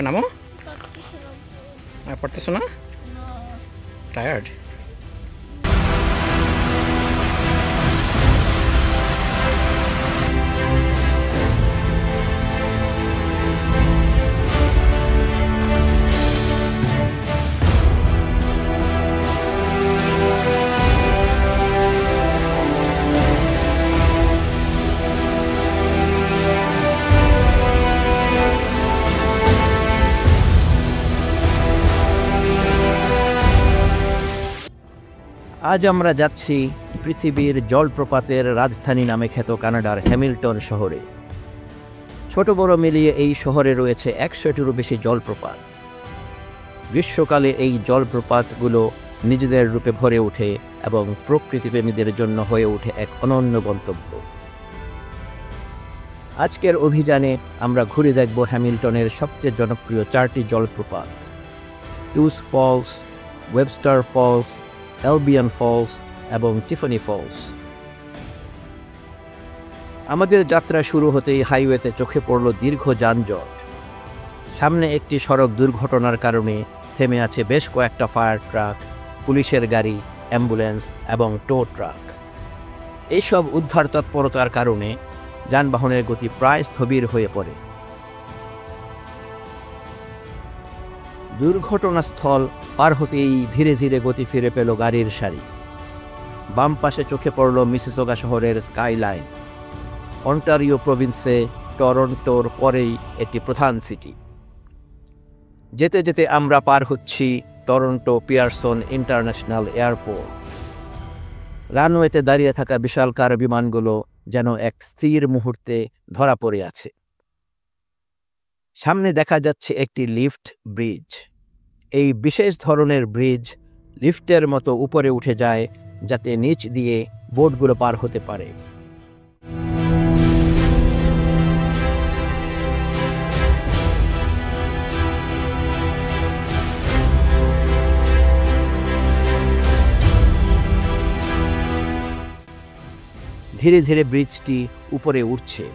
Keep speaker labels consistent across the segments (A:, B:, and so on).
A: নামো। পড়তেছো না? টায়ার্ড? আজ আমরা যাচ্ছি পৃথিবীর জলপ্রপাতের রাজধানী নামে খ্যাত কানাডার হ্যামিল্টন শহরে। ছোট বড় মিলিয়ে এই শহরে রয়েছে 100-টিরও বেশি জলপ্রপাত। গ্রীষ্মকালে এই জলপ্রপাতগুলো নিজেদের রূপে ভরে ওঠে এবং প্রকৃতিপ্রেমীদের জন্য হয়ে ওঠে এক অনন্য গন্তব্য। আজকের অভিযানে আমরা ঘুরে দেখব হ্যামিল্টনের সবচেয়ে জনপ্রিয় 4টি জলপ্রপাত: Tews Falls, Webster Falls, Albion Falls এবং টিফানি ফলস। আমাদের যাত্রা শুরু হতেই হাইওয়েতে চোখে পড়ল দীর্ঘ যানজট। সামনে একটি সড়ক দুর্ঘটনার কারণে থেমে আছে বেশ কয়েকটা ফায়ার ট্রাক, পুলিশের গাড়ি, অ্যাম্বুলেন্স এবং টো ট্রাক। এইসব উদ্ধার তৎপরতার কারণে যানবাহনের গতি প্রায় স্থবির হয়ে পড়ে। দুর্ঘটনাস্থল পার হতেই ধীরে ধীরে গতি ফিরে পেল গাড়ির সারি। বাম পাশে চোখে পড়ল মিসিসগা শহরের স্কাইলাইন। অন্টারিও প্রভিন্সে টরন্টোর পরেই একটি প্রধান সিটি। যেতে যেতে আমরা পার হচ্ছি টরন্টো পিয়ারসন ইন্টারন্যাশনাল এয়ারপোর্ট। রানওয়েতে দাঁড়িয়ে থাকা বিশালকার বিমানগুলো যেন এক স্থির মুহূর্তে ধরা পড়ে আছে। সামনে দেখা যাচ্ছে একটি লিফট ব্রিজ। এই বিশেষ ধরনের ব্রিজ লিফটের মতো উপরে উঠে যায় যাতে নিচ দিয়ে বোটগুলো পার হতে পারে। ধীরে ধীরে ব্রিজটি উপরে উঠছে।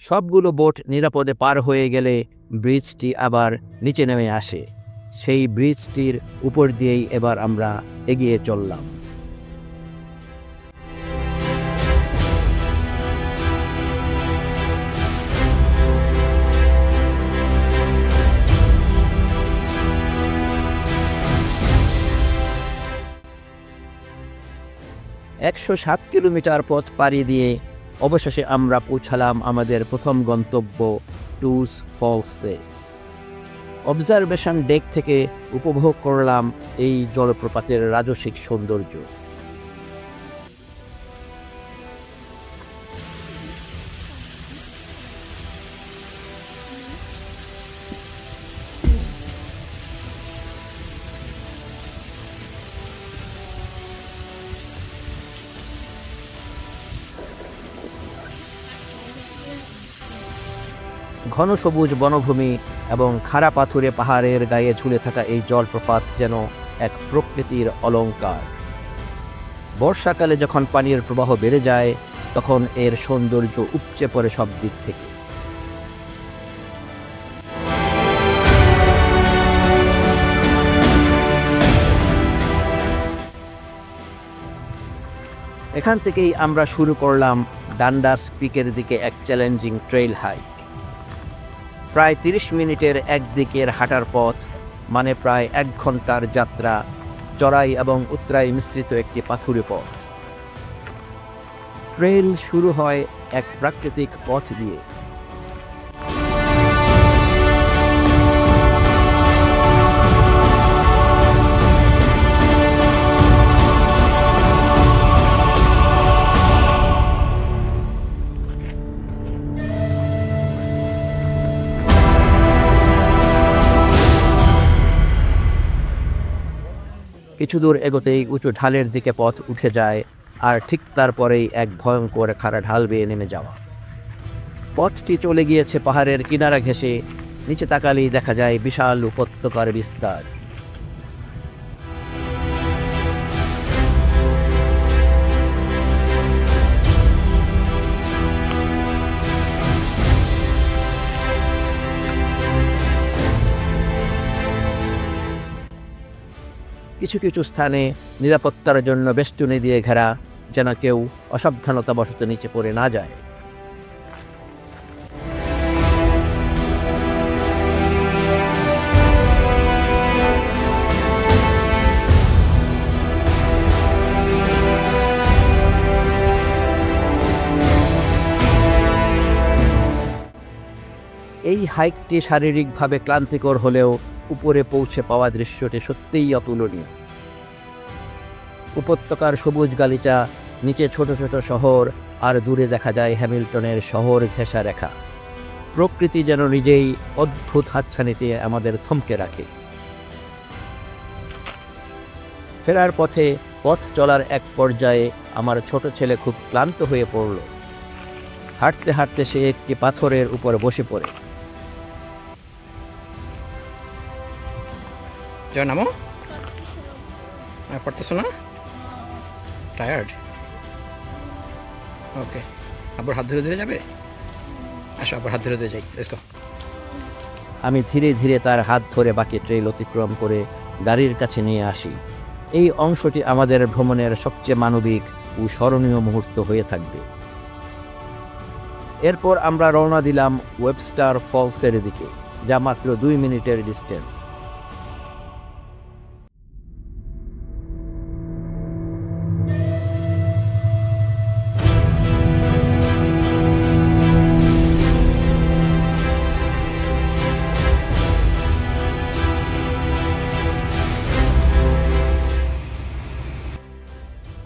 A: সবগুলো বোট নিরাপদে পার হয়ে গেলে ব্রিজটি আবার নিচে নেমে আসে। সেই ব্রিজটির উপর দিয়েই এবার আমরা এগিয়ে চললাম। $107 কিলোমিটার পথ পাড়ি দিয়ে অবশেষে আমরা পৌঁছালাম আমাদের প্রথম গন্তব্য টুস ফলসে। অবজারভেশন ডেক থেকে উপভোগ করলাম এই জলপ্রপাতের রাজসিক সৌন্দর্য। ঘন সবুজ বনভূমি এবং খাড়া পাথুরে পাহাড়ের গায়ে ঝুলে থাকা এই জলপ্রপাত যেন এক প্রকৃতির অলংকার। বর্ষাকালে যখন পানির প্রবাহ বেড়ে যায় তখন এর সৌন্দর্য উপচে পড়ে সব দিক থেকে। এখান থেকেই আমরা শুরু করলাম ডান্ডাস পিকের দিকে এক চ্যালেঞ্জিং ট্রেইল হাইক। প্রায় 30 মিনিটের একদিকের হাঁটার পথ, মানে প্রায় 1 ঘন্টার যাত্রা, চড়াই এবং উতরাই মিশ্রিত একটি পাথুরে পথ। ট্রেইল শুরু হয় এক প্রাকৃতিক পথ দিয়ে। কিছু দূর এগোতেই উঁচু ঢালের দিকে পথ উঠে যায়, আর ঠিক তারপরেই এক ভয়ঙ্কর খাড়া ঢাল বেয়ে নেমে যাওয়া। পথটি চলে গিয়েছে পাহাড়ের কিনারা ঘেঁষে। নিচে তাকালেই দেখা যায় বিশাল উপত্যকার বিস্তার। কিছু কিছু স্থানে নিরাপত্তার জন্য বেষ্টনী দিয়ে ঘেরা, যেন কেউ অসাবধানতাবশত নিচে পড়ে না যায়। এই হাইকটি শারীরিকভাবে ক্লান্তিকর হলেও উপরে পৌঁছে পাওয়া দৃশ্যটি সত্যিই অতুলনীয়। উপত্যকার সবুজ গালিচা, নিচে ছোট ছোট শহর, আর দূরে দেখা যায় হ্যামিল্টনের শহর ঘেঁষা রেখা। প্রকৃতি যেন নিজেই অদ্ভুত হাতছানিতে আমাদের থমকে রাখে। ফেরার পথে পথ চলার এক পর্যায়ে আমার ছোট ছেলে খুব ক্লান্ত হয়ে পড়ল। হাঁটতে হাঁটতে সে একটি পাথরের উপর বসে পড়ে।
B: নামো, পড়তেছো না? টায়ার্ড? ওকে, আবার হাত ধরে ধরে যাবে? আসো, আবার হাত ধরে ধরে যাই। Let's go.
A: আমি ধীরে ধীরে তার হাত ধরে বাকি ট্রেইল অতিক্রম করে গাড়ির কাছে নিয়ে আসি। এই অংশটি আমাদের ভ্রমণের সবচেয়ে মানবিক ও স্মরণীয় মুহূর্ত হয়ে থাকবে। এরপর আমরা রওনা দিলাম ওয়েবস্টার ফলসের দিকে, যা মাত্র 2 মিনিটের ডিস্টেন্স।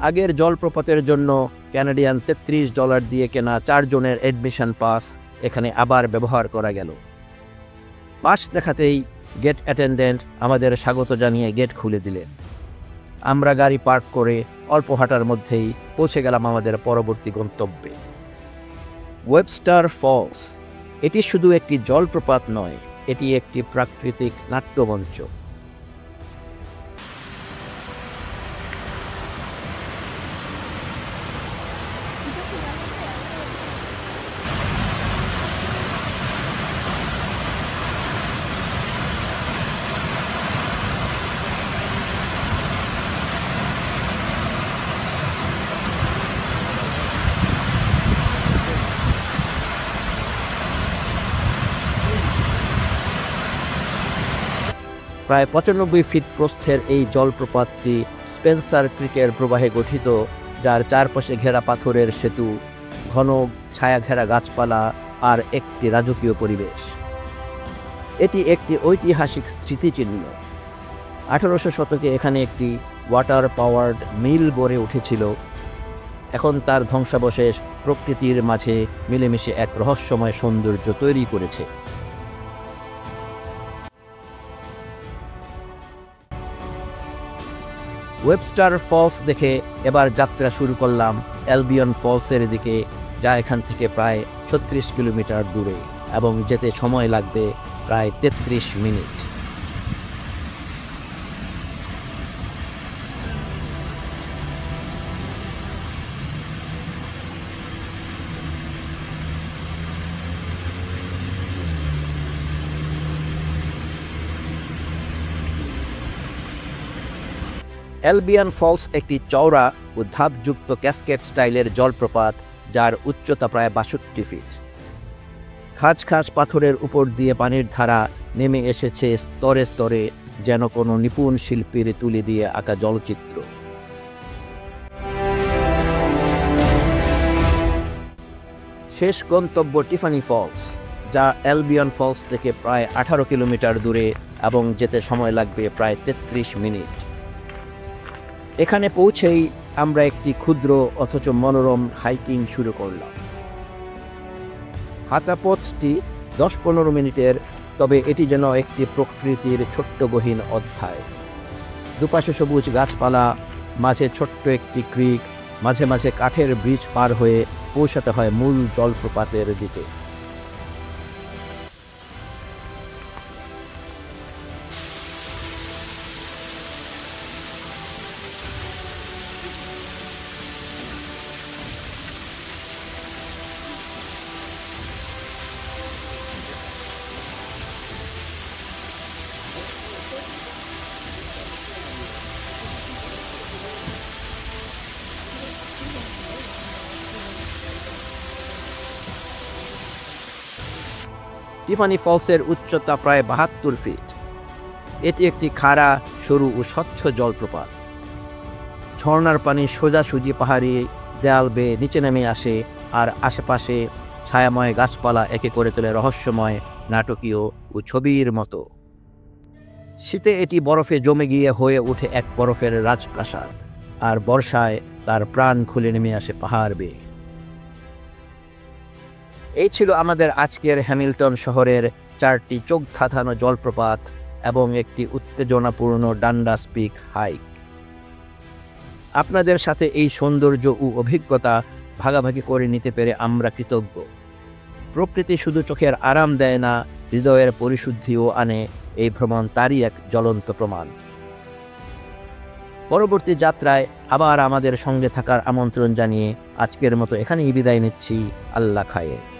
A: আগের জলপ্রপাতের জন্য ক্যানাডিয়ান $33 দিয়ে কেনা 4 জনের অ্যাডমিশন পাস এখানে আবার ব্যবহার করা গেল। পাস দেখাতেই গেট অ্যাটেন্ডেন্ট আমাদের স্বাগত জানিয়ে গেট খুলে দিলেন। আমরা গাড়ি পার্ক করে অল্প হাঁটার মধ্যেই পৌঁছে গেলাম আমাদের পরবর্তী গন্তব্যে, ওয়েবস্টার ফলস। এটি শুধু একটি জলপ্রপাত নয়, এটি একটি প্রাকৃতিক নাট্যমঞ্চ। প্রায় 95 ফিট প্রস্থের এই জলপ্রপাতটি স্পেন্সার ক্রিকের প্রবাহে গঠিত, যার চারপাশে ঘেরা পাথরের সেতু, ঘন ছায়া ঘেরা গাছপালা আর একটি রাজকীয় পরিবেশ। এটি একটি ঐতিহাসিক স্মৃতিচিহ্ন। 1800 শতকে এখানে একটি ওয়াটার পাওয়ার্ড মিল গড়ে উঠেছিল। এখন তার ধ্বংসাবশেষ প্রকৃতির মাঝে মিলেমিশে এক রহস্যময় সৌন্দর্য তৈরি করেছে। ওয়েবস্টার ফলস দেখে এবার যাত্রা শুরু করলাম অ্যালবিয়ন ফলসের দিকে, যা এখান থেকে প্রায় 36 কিলোমিটার দূরে। এবং যেতে সময় লাগবে প্রায় 33 মিনিট। অ্যালবিয়ন ফলস একটি চওড়া ও ধাপযুক্ত ক্যাসকেড স্টাইলের জলপ্রপাত, যার উচ্চতা প্রায় 62 ফিট। খাঁজ খাঁজ পাথরের উপর দিয়ে পানির ধারা নেমে এসেছে স্তরে স্তরে, যেন কোনো নিপুণ শিল্পীর তুলি দিয়ে আঁকা জলচিত্র। শেষ গন্তব্য টিফানি ফলস, যা অ্যালবিয়ন ফলস থেকে প্রায় 18 কিলোমিটার দূরে এবং যেতে সময় লাগবে প্রায় 33 মিনিট। এখানে পৌঁছেই আমরা একটি ক্ষুদ্র অথচ মনোরম হাইকিং শুরু করলাম। হাঁটা পথটি 10-15 মিনিটের, তবে এটি যেন একটি প্রকৃতির ছোট্ট গহীন অধ্যায়। দুপাশে সবুজ গাছপালা, মাঝে ছোট্ট একটি ক্রিক, মাঝে মাঝে কাঠের ব্রিজ পার হয়ে পৌঁছাতে হয় মূল জলপ্রপাতের দিকে। টিফানি ফলসের উচ্চতা প্রায় 72 ফিট। এটি একটি খাড়া, সরু ও স্বচ্ছ জলপ্রপাত। ঝর্ণার পানি সোজাসুজি পাহাড়ি দেয়াল বেয়ে নিচে নেমে আসে, আর আশেপাশে ছায়াময় গাছপালা একে করে তোলে রহস্যময়, নাটকীয় ও ছবির মতো। শীতে এটি বরফে জমে গিয়ে হয়ে ওঠে এক বরফের রাজপ্রাসাদ, আর বর্ষায় তার প্রাণ খুলে নেমে আসে পাহাড় বেয়ে। এই ছিল আমাদের আজকের হ্যামিল্টন শহরের 4টি চোখ ধাঁধানো জলপ্রপাত এবং একটি উত্তেজনাপূর্ণ ডান্ডাস পিক হাইক। আপনাদের সাথে এই সৌন্দর্য ও অভিজ্ঞতা ভাগাভাগি করে নিতে পেরে আমরা কৃতজ্ঞ। প্রকৃতি শুধু চোখের আরাম দেয় না, হৃদয়ের পরিশুদ্ধিও আনে। এই ভ্রমণ তারই এক জ্বলন্ত প্রমাণ। পরবর্তী যাত্রায় আবার আমাদের সঙ্গে থাকার আমন্ত্রণ জানিয়ে আজকের মতো এখানেই বিদায় নিচ্ছি। আল্লাহ খায়ের।